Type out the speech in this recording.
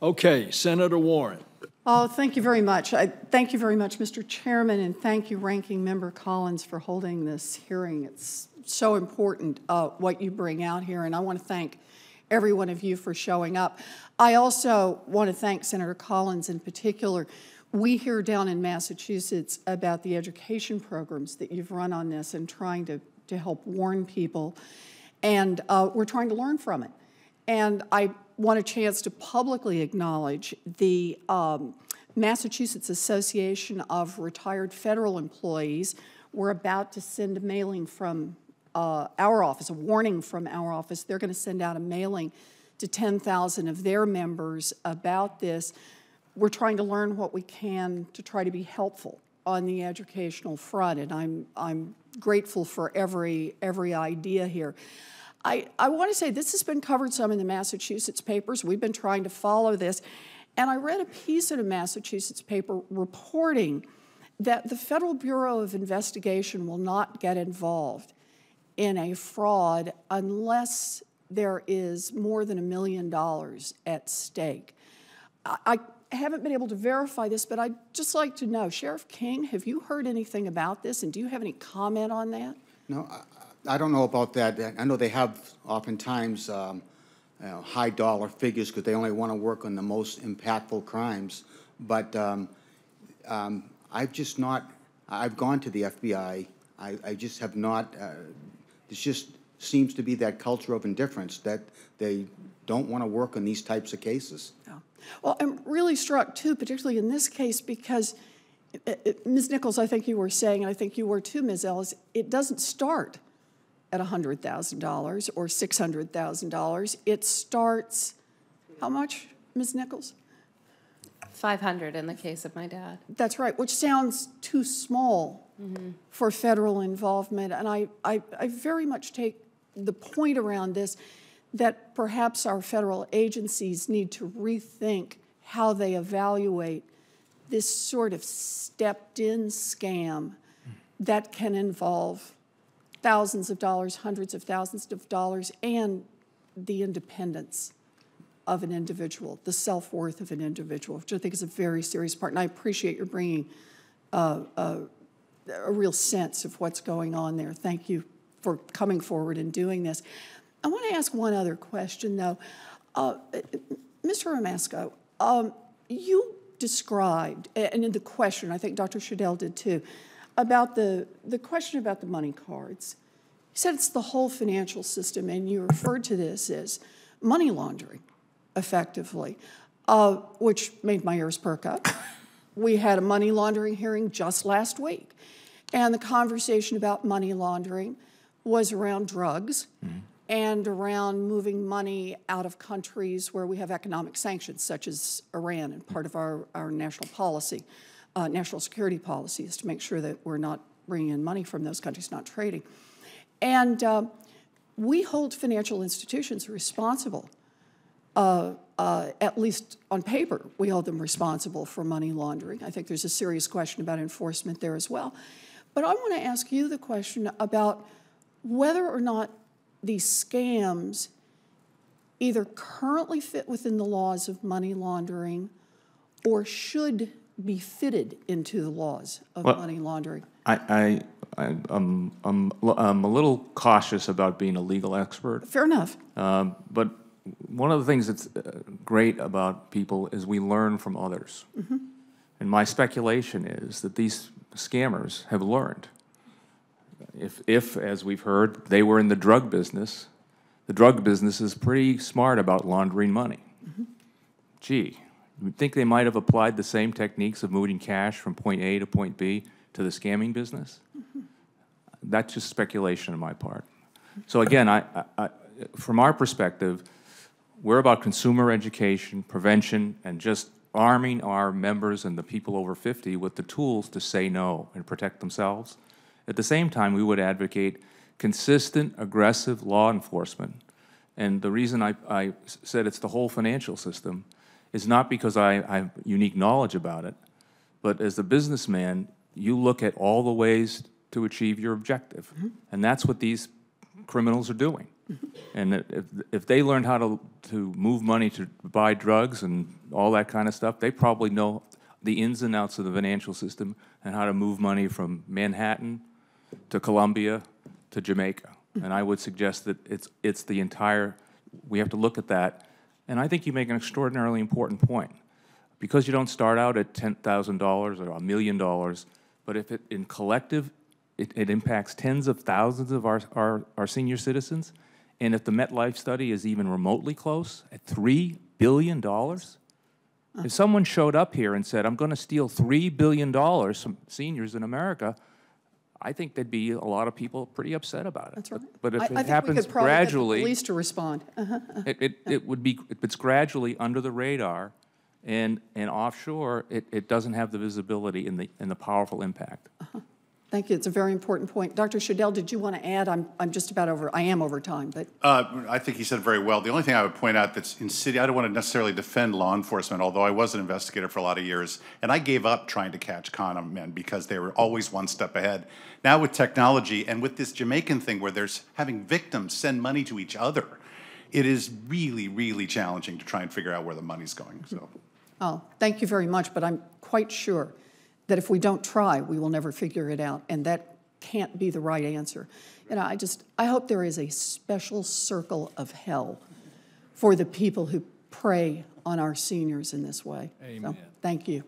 Okay, Senator Warren. Oh, thank you very much. Thank you very much, Mr. Chairman, and thank you, Ranking Member Collins, for holding this hearing. It's so important what you bring out here, and I want to thank every one of you for showing up. I also want to thank Senator Collins in particular. We hear down in Massachusetts about the education programs that you've run on this and trying to help warn people, and we're trying to learn from it. And I want a chance to publicly acknowledge the Massachusetts Association of Retired Federal Employees. We're about to send a mailing from our office, a warning from our office. They're going to send out a mailing to 10,000 of their members about this. We're trying to learn what we can to try to be helpful on the educational front, and I'm grateful for every idea here. I want to say this has been covered some in the Massachusetts papers. We've been trying to follow this. And I read a piece in a Massachusetts paper reporting that the Federal Bureau of Investigation will not get involved in a fraud unless there is more than $1 million at stake. I haven't been able to verify this, but I'd just like to know, Sheriff King, have you heard anything about this, and do you have any comment on that? No, I don't know about that. I know they have oftentimes high dollar figures because they only want to work on the most impactful crimes. But I've just not, I've gone to the FBI. I just have not, it just seems to be that culture of indifference that they don't want to work on these types of cases. Yeah. Well, I'm really struck, too, particularly in this case, because Ms. Nichols, I think you were saying, and I think you were too, Ms. Ellis, it doesn't start at $100,000 or $600,000. It starts, how much, Ms. Nichols? 500 in the case of my dad. That's right, which sounds too small for federal involvement. And I very much take the point around this that perhaps our federal agencies need to rethink how they evaluate this sort of stepped-in scam that can involve thousands of dollars, hundreds of thousands of dollars, and the independence of an individual, the self-worth of an individual, which I think is a very serious part. And I appreciate your bringing a real sense of what's going on there. Thank you for coming forward and doing this. I want to ask one other question, though. Mr. Romasco, you described, and in the question, I think Dr. Shadel did too, about the question about the money cards. You said it's the whole financial system, and you referred to this as money laundering, effectively, which made my ears perk up. We had a money laundering hearing just last week, and the conversation about money laundering was around drugs and around moving money out of countries where we have economic sanctions, such as Iran, and part of our national policy, national security policy is to make sure that we're not bringing in money from those countries, not trading. And we hold financial institutions responsible, at least on paper, we hold them responsible for money laundering. I think there's a serious question about enforcement there as well. But I want to ask you the question about whether or not these scams either currently fit within the laws of money laundering or should be fitted into the laws of money laundering. I'm a little cautious about being a legal expert. Fair enough. But one of the things that's great about people is we learn from others. And my speculation is that these scammers have learned. If, as we've heard, they were in the drug business is pretty smart about laundering money. Gee, you'd think they might have applied the same techniques of moving cash from point A to point B to the scamming business? That's just speculation on my part. So again, from our perspective, we're about consumer education, prevention, and just arming our members and the people over 50 with the tools to say no and protect themselves. At the same time, we would advocate consistent, aggressive law enforcement. And the reason I said it's the whole financial system is not because I have unique knowledge about it, but as a businessman, you look at all the ways to achieve your objective. And that's what these criminals are doing. And if they learned how to move money to buy drugs and all that kind of stuff, they probably know the ins and outs of the financial system and how to move money from Manhattan to Colombia to Jamaica. And I would suggest that it's the entire, we have to look at that. And I think you make an extraordinarily important point. Because you don't start out at $10,000 or $1 million, but if it in collective, it impacts tens of thousands of our senior citizens. And if the MetLife study is even remotely close, at $3 billion, if someone showed up here and said, I'm going to steal $3 billion from seniors in America, I think there'd be a lot of people pretty upset about it. That's right. But if I it think happens we could probably gradually, get the police to respond. it would be, if it's gradually under the radar and offshore, it doesn't have the visibility and the powerful impact. Thank you. It's a very important point. Dr. Shadel, did you want to add? I'm just about over. I am over time, but I think he said very well. The only thing I would point out that's in city, I don't want to necessarily defend law enforcement, although I was an investigator for a lot of years, and I gave up trying to catch con men because they were always one step ahead. Now with technology and with this Jamaican thing where there's having victims send money to each other, it is really, really challenging to try and figure out where the money's going. So, oh, thank you very much. But I'm quite sure that if we don't try, we will never figure it out, and that can't be the right answer. And I hope there is a special circle of hell for the people who prey on our seniors in this way. Amen. So, thank you.